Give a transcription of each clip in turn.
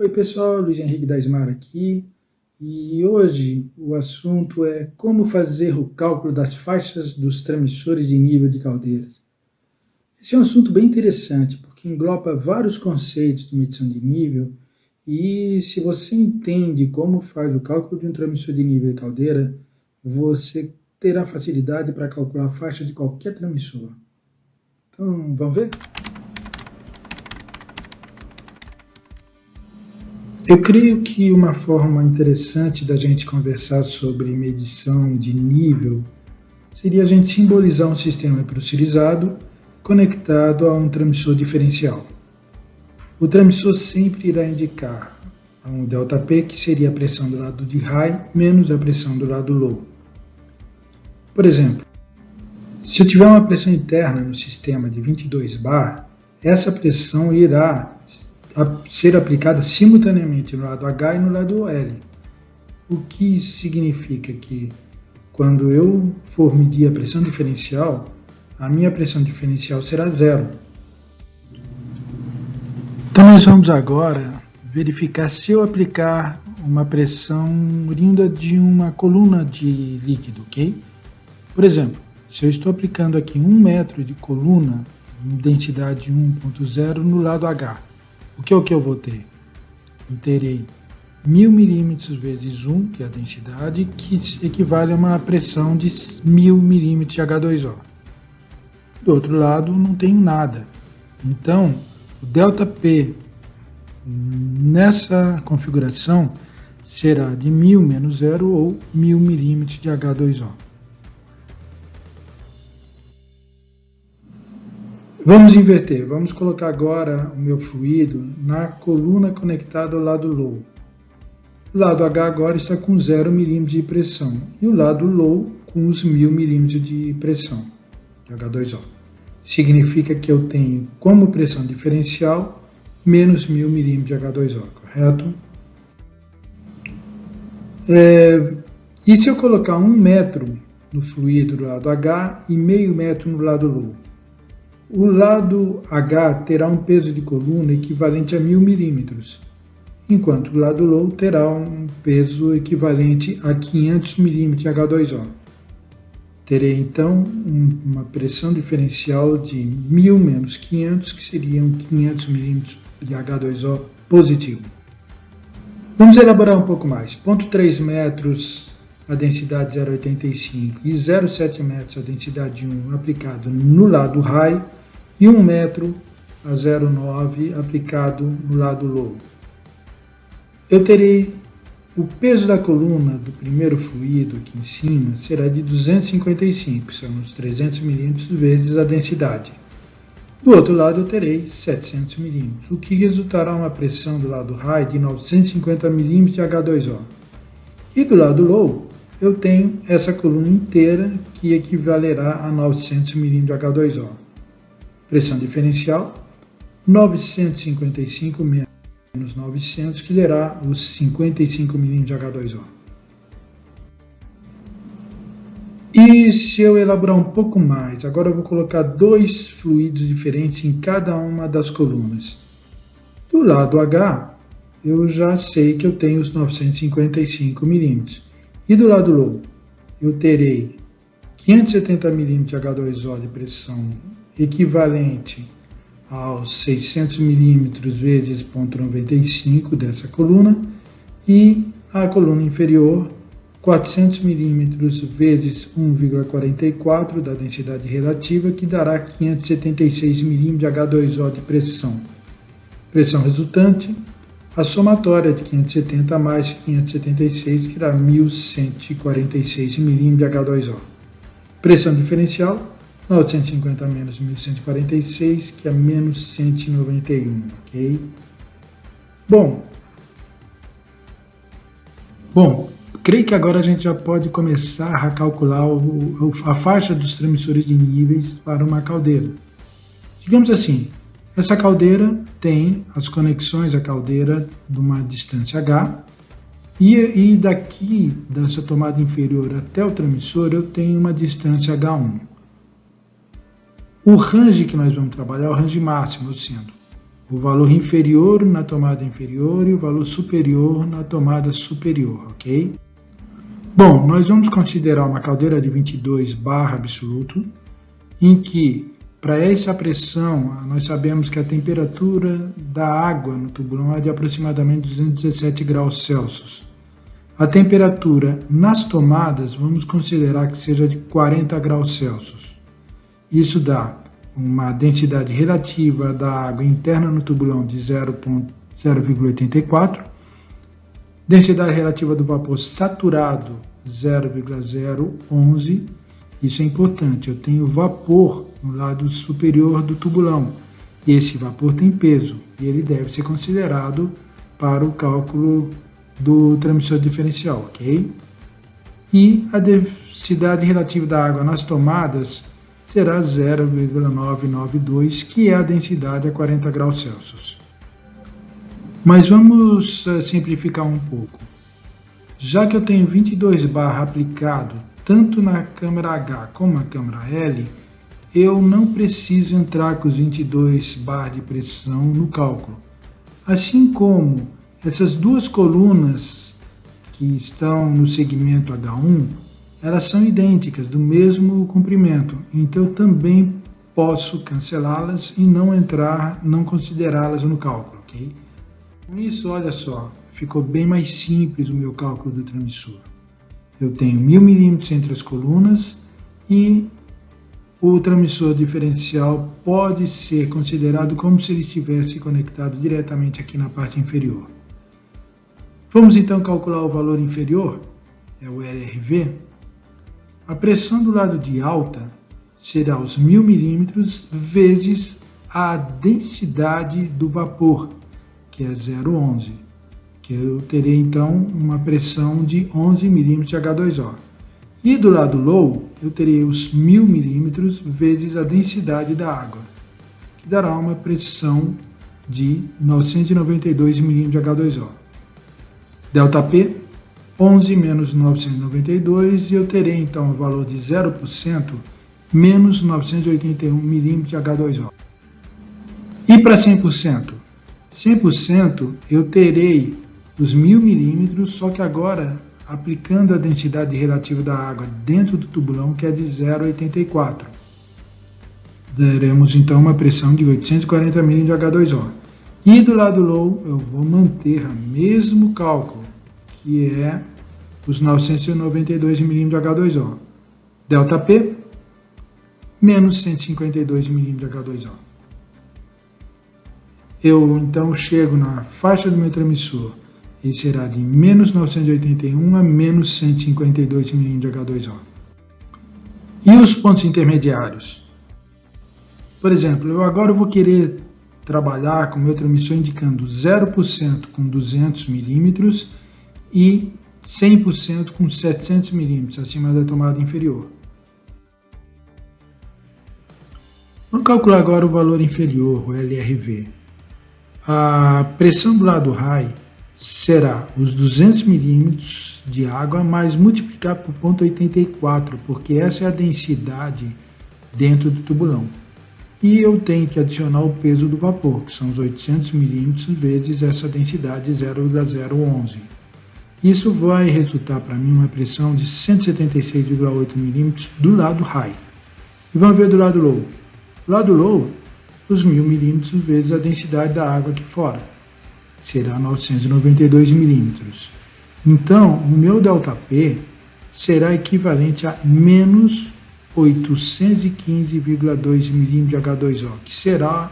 Oi pessoal, Luiz Henrique da Smart aqui, e hoje o assunto é como fazer o cálculo das faixas dos transmissores de nível de caldeiras. Esse é um assunto bem interessante, porque engloba vários conceitos de medição de nível, e se você entende como faz o cálculo de um transmissor de nível de caldeira, você terá facilidade para calcular a faixa de qualquer transmissor. Então, vamos ver? Eu creio que uma forma interessante da gente conversar sobre medição de nível seria a gente simbolizar um sistema pressurizado conectado a um transmissor diferencial. O transmissor sempre irá indicar um ΔP, que seria a pressão do lado de high menos a pressão do lado low. Por exemplo, se eu tiver uma pressão interna no sistema de 22 bar, essa pressão irá ser aplicada simultaneamente no lado H e no lado L. O que significa que quando eu for medir a pressão diferencial, a minha pressão diferencial será zero. Então nós vamos agora verificar se eu aplicar uma pressão oriunda de uma coluna de líquido, ok? Por exemplo, se eu estou aplicando aqui 1 metro de coluna em densidade 1.0 no lado H, o que é o que eu vou ter? Eu terei 1000 milímetros vezes 1, que é a densidade, que equivale a uma pressão de 1000 milímetros de H2O. Do outro lado, não tenho nada. Então, o ΔP nessa configuração será de 1000 menos 0 ou 1000 milímetros de H2O. Vamos inverter, vamos colocar agora o meu fluido na coluna conectada ao lado low. O lado H agora está com 0 milímetros de pressão e o lado low com os 1000 milímetros de pressão, de H2O. Significa que eu tenho como pressão diferencial menos 1000 milímetros de H2O, correto? E se eu colocar 1 metro no fluido do lado H e meio metro no lado low? O lado H terá um peso de coluna equivalente a 1000 milímetros, enquanto o lado low terá um peso equivalente a 500 milímetros de H2O. Terei então uma pressão diferencial de 1000 menos 500, que seriam 500 milímetros de H2O positivo. Vamos elaborar um pouco mais. 0,3 metros a densidade 0,85 e 0,7 metros a densidade 1 aplicado no lado high e 1 metro a 0,9 aplicado no lado low. Eu terei o peso da coluna do primeiro fluido aqui em cima será de 255, são os 300 milímetros vezes a densidade. Do outro lado eu terei 700 milímetros, o que resultará uma pressão do lado high de 950 milímetros de H2O. E do lado low eu tenho essa coluna inteira que equivalerá a 900 milímetros de H2O. Pressão diferencial, 955 menos 900, que dará os 55 milímetros de H2O. E se eu elaborar um pouco mais, agora eu vou colocar 2 fluidos diferentes em cada uma das colunas. Do lado H, eu já sei que eu tenho os 955 milímetros. E do lado low, eu terei 570 milímetros de H2O de pressão equivalente aos 600 milímetros vezes 0,95 dessa coluna, e a coluna inferior 400 milímetros vezes 1,44 da densidade relativa, que dará 576 milímetros de H2O de pressão. Pressão resultante, a somatória de 570 mais 576, que dá 1.146 milímetros de H2O. Pressão diferencial, 950 menos 1.146, que é menos 191, ok? Bom, creio que agora a gente já pode começar a calcular a faixa dos transmissores de níveis para uma caldeira. Digamos assim, essa caldeira tem as conexões à caldeira de uma distância H, e daqui, dessa tomada inferior até o transmissor, eu tenho uma distância H1. O range que nós vamos trabalhar é o range máximo, sendo o valor inferior na tomada inferior e o valor superior na tomada superior, ok? Bom, nós vamos considerar uma caldeira de 22 bar absoluto, em que, para essa pressão, nós sabemos que a temperatura da água no tubulão é de aproximadamente 217 graus Celsius. A temperatura nas tomadas, vamos considerar que seja de 40 graus Celsius. Isso dá uma densidade relativa da água interna no tubulão de 0,84, densidade relativa do vapor saturado 0,011. Isso é importante, eu tenho vapor no lado superior do tubulão e esse vapor tem peso e ele deve ser considerado para o cálculo do transmissor diferencial, ok? E a densidade relativa da água nas tomadas será 0,992, que é a densidade a 40 graus Celsius. Mas vamos simplificar um pouco. Já que eu tenho 22 bar aplicado tanto na câmara H como na câmara L, eu não preciso entrar com os 22 bar de pressão no cálculo. Assim como essas duas colunas que estão no segmento H1, elas são idênticas, do mesmo comprimento, então eu também posso cancelá-las e não considerá-las no cálculo, ok? Com isso, olha só, ficou bem mais simples o meu cálculo do transmissor. Eu tenho 1000 milímetros entre as colunas e o transmissor diferencial pode ser considerado como se ele estivesse conectado diretamente aqui na parte inferior. Vamos então calcular o valor inferior, é o LRV. A pressão do lado de alta será os 1000 milímetros vezes a densidade do vapor, que é 0,11, que eu terei então uma pressão de 11 milímetros de H2O. E do lado low, eu terei os 1000 milímetros vezes a densidade da água, que dará uma pressão de 992 milímetros de H2O. ΔP, 11 menos 992, e eu terei então o valor de 0% menos 981 milímetros de H2O. E para 100%? 100% eu terei os 1000 milímetros, só que agora aplicando a densidade relativa da água dentro do tubulão, que é de 0,84. Daremos então uma pressão de 840 milímetros de H2O. E do lado low eu vou manter o mesmo cálculo, que é os 992 milímetros de H2O. ΔP, menos 152 milímetros de H2O. Eu então chego na faixa do meu transmissor, ele será de menos 981 a menos 152 milímetros de H2O. E os pontos intermediários? Por exemplo, eu agora vou querer trabalhar com o meu transmissor indicando 0% com 200 milímetros e 100% com 700 milímetros acima da tomada inferior. Vamos calcular agora o valor inferior, o LRV. A pressão do lado high será os 200 milímetros de água mais multiplicar por 0,84, porque essa é a densidade dentro do tubulão. E eu tenho que adicionar o peso do vapor, que são os 800 milímetros vezes essa densidade 0,011. Isso vai resultar para mim uma pressão de 176,8 milímetros do lado high. E vamos ver do lado low. Do lado low, os 1000 milímetros vezes a densidade da água aqui fora. Será 992 milímetros. Então, o meu ΔP será equivalente a menos 815,2 milímetros de H2O, que será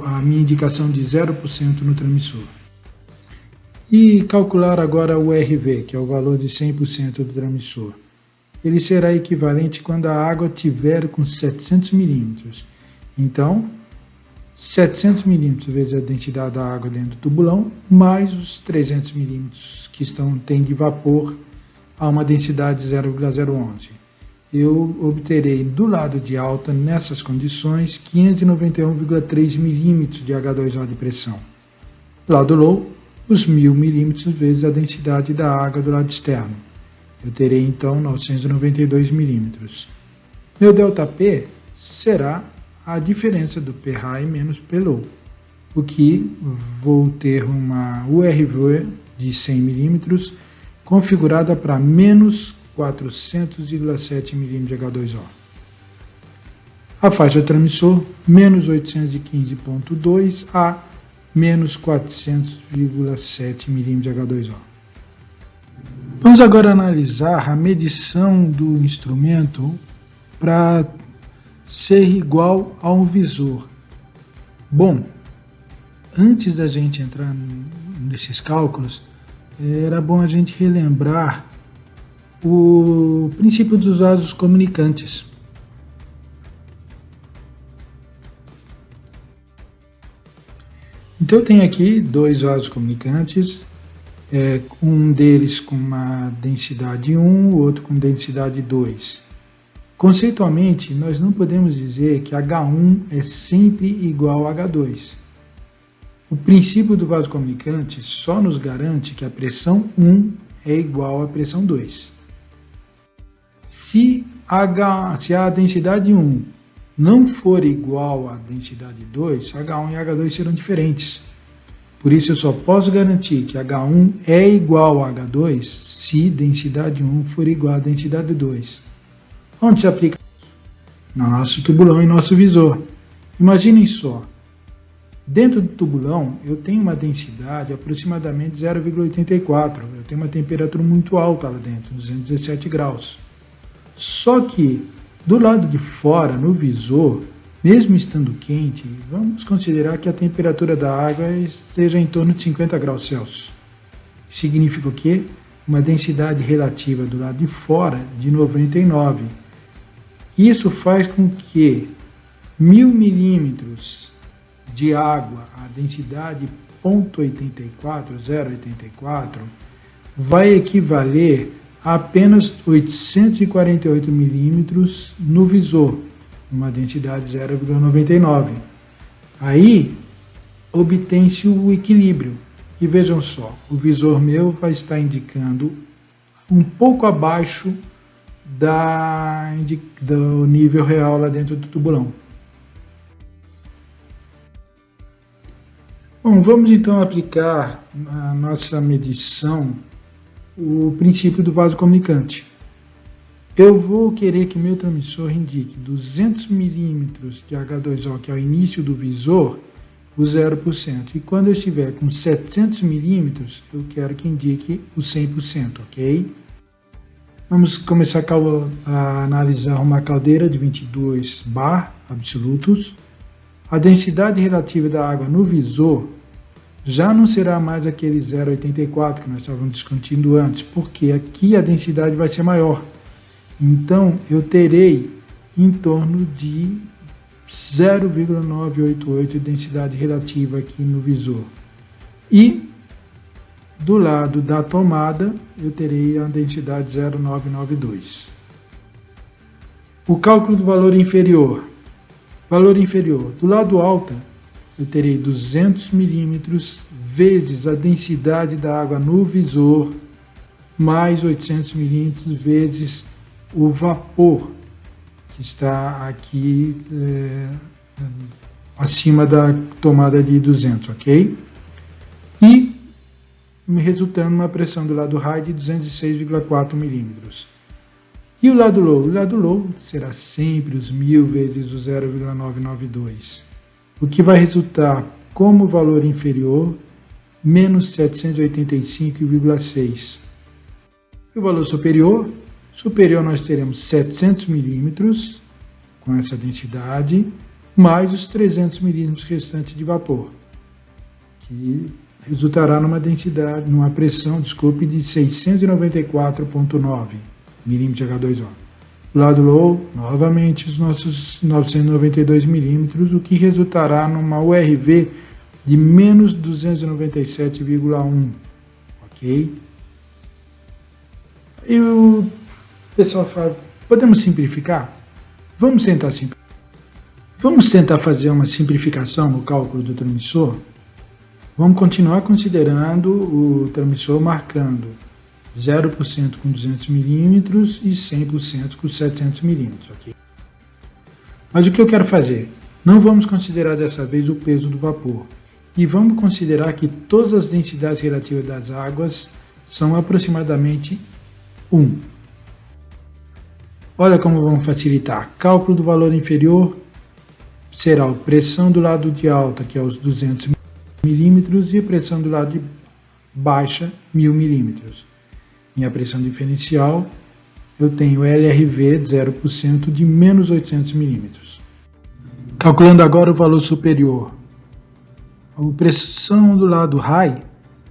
a minha indicação de 0% no transmissor. E calcular agora o RV, que é o valor de 100% do transmissor. Ele será equivalente quando a água tiver com 700 milímetros. Então, 700 milímetros vezes a densidade da água dentro do tubulão, mais os 300 milímetros que tem de vapor a uma densidade de 0,011. Eu obterei do lado de alta, nessas condições, 591,3 milímetros de H2O de pressão. Lado low, os 1000 milímetros vezes a densidade da água do lado externo. Eu terei então 992 milímetros. Meu ΔP será a diferença do P high menos P low. o que vou ter uma URV de 100 mm configurada para menos 400,7 mm de H2O. A faixa transmissor menos 815.2 a menos 400,7 mm de H2O. Vamos agora analisar a medição do instrumento para ser igual a um visor. Bom, antes da gente entrar nesses cálculos, era bom a gente relembrar o princípio dos vasos comunicantes. Então eu tenho aqui dois vasos comunicantes, um deles com uma densidade 1, o outro com densidade 2. Conceitualmente, nós não podemos dizer que H1 é sempre igual a H2. O princípio do vaso comunicante só nos garante que a pressão 1 é igual à pressão 2. Se a densidade 1 não for igual à densidade 2, H1 e H2 serão diferentes. Por isso eu só posso garantir que H1 é igual a H2 se densidade 1 for igual à densidade 2. Onde se aplica isso? No nosso tubulão e nosso visor. Imaginem só, dentro do tubulão eu tenho uma densidade aproximadamente 0,84, eu tenho uma temperatura muito alta lá dentro, 217 graus. Só que do lado de fora, no visor, mesmo estando quente, vamos considerar que a temperatura da água esteja em torno de 50 graus Celsius. Significa o quê? Uma densidade relativa do lado de fora de 99. Isso faz com que 1000 milímetros de água, a densidade 0,84, vai equivaler a apenas 848 milímetros no visor, uma densidade 0,99. Aí obtém-se o equilíbrio. E vejam só, o visor meu vai estar indicando um pouco abaixo do nível real lá dentro do tubulão. Bom, vamos então aplicar na nossa medição o princípio do vaso comunicante. Eu vou querer que meu transmissor indique 200 milímetros de H2O, que é o início do visor, o 0%. E quando eu estiver com 700 milímetros, eu quero que indique o 100%, ok? Vamos começar a analisar uma caldeira de 22 bar absolutos. A densidade relativa da água no visor já não será mais aquele 0,84 que nós estávamos discutindo antes, porque aqui a densidade vai ser maior. Então, eu terei em torno de 0,988 de densidade relativa aqui no visor. E do lado da tomada, eu terei a densidade 0,992. O cálculo do valor inferior. Valor inferior. Do lado alto, eu terei 200 milímetros vezes a densidade da água no visor, mais 800 milímetros vezes o vapor, que está aqui acima da tomada de 200, ok? E me resultando uma pressão do lado high de 206,4 milímetros. E o lado low? O lado low será sempre os 1000 vezes o 0,992, o que vai resultar como valor inferior, menos 785,6. E o valor superior? Superior nós teremos 700 milímetros, com essa densidade, mais os 300 milímetros restantes de vapor, que resultará numa pressão de 694,9 milímetros de H2O. Do lado low, novamente os nossos 992 milímetros, o que resultará numa URV de menos 297,1, ok? E o pessoal fala, podemos simplificar? Vamos tentar simplificar. Vamos tentar fazer uma simplificação no cálculo do transmissor? Vamos continuar considerando o transmissor marcando 0% com 200 milímetros e 100% com 700 milímetros, ok? Mas o que eu quero fazer? Não vamos considerar dessa vez o peso do vapor, e vamos considerar que todas as densidades relativas das águas são aproximadamente 1. Olha como vamos facilitar. Cálculo do valor inferior será a pressão do lado de alta, que é os 200 milímetros, e a pressão do lado de baixa, 1000 milímetros. Minha pressão diferencial, eu tenho LRV de 0% de menos 800 milímetros. Calculando agora o valor superior. A pressão do lado high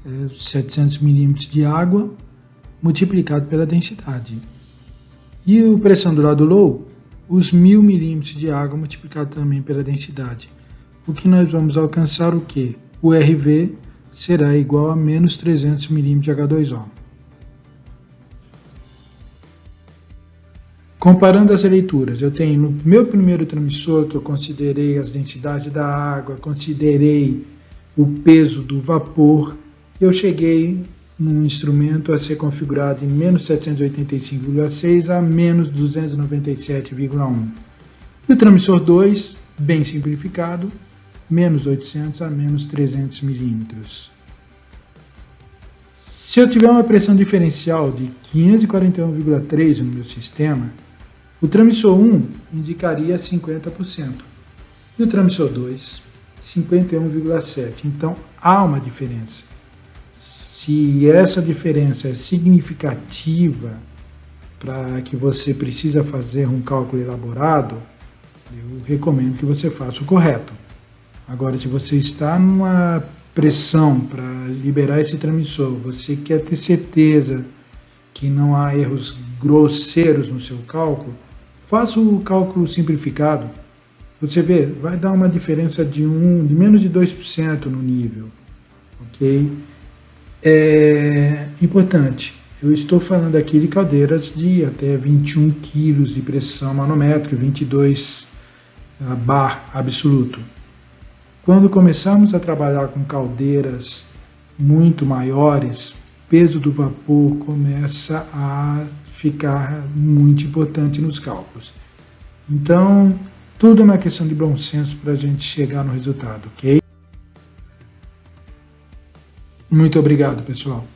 é 700 milímetros de água multiplicado pela densidade. E a pressão do lado low, os 1000 milímetros de água multiplicado também pela densidade. O que nós vamos alcançar o quê? O RV será igual a menos 300 milímetros de H2O. Comparando as leituras, eu tenho no meu primeiro transmissor que eu considerei as densidades da água, considerei o peso do vapor, eu cheguei num instrumento a ser configurado em menos 785,6 a menos 297,1. E o transmissor 2, bem simplificado, menos 800 a menos 300 milímetros. Se eu tiver uma pressão diferencial de 541,3 no meu sistema, o transmissor 1 indicaria 50% e o transmissor 2, 51,7%. Então há uma diferença. Se essa diferença é significativa para que você precisa fazer um cálculo elaborado, eu recomendo que você faça o correto. Agora, se você está numa pressão para liberar esse transmissor, você quer ter certeza que não há erros grosseiros no seu cálculo, faça o cálculo simplificado. Você vê, vai dar uma diferença de menos de 2% no nível. Ok? É importante, eu estou falando aqui de caldeiras de até 21 kg de pressão manométrica, 22 bar absoluto. Quando começarmos a trabalhar com caldeiras muito maiores, o peso do vapor começa a ficar muito importante nos cálculos. Então, tudo é uma questão de bom senso para a gente chegar no resultado, ok? Muito obrigado, pessoal.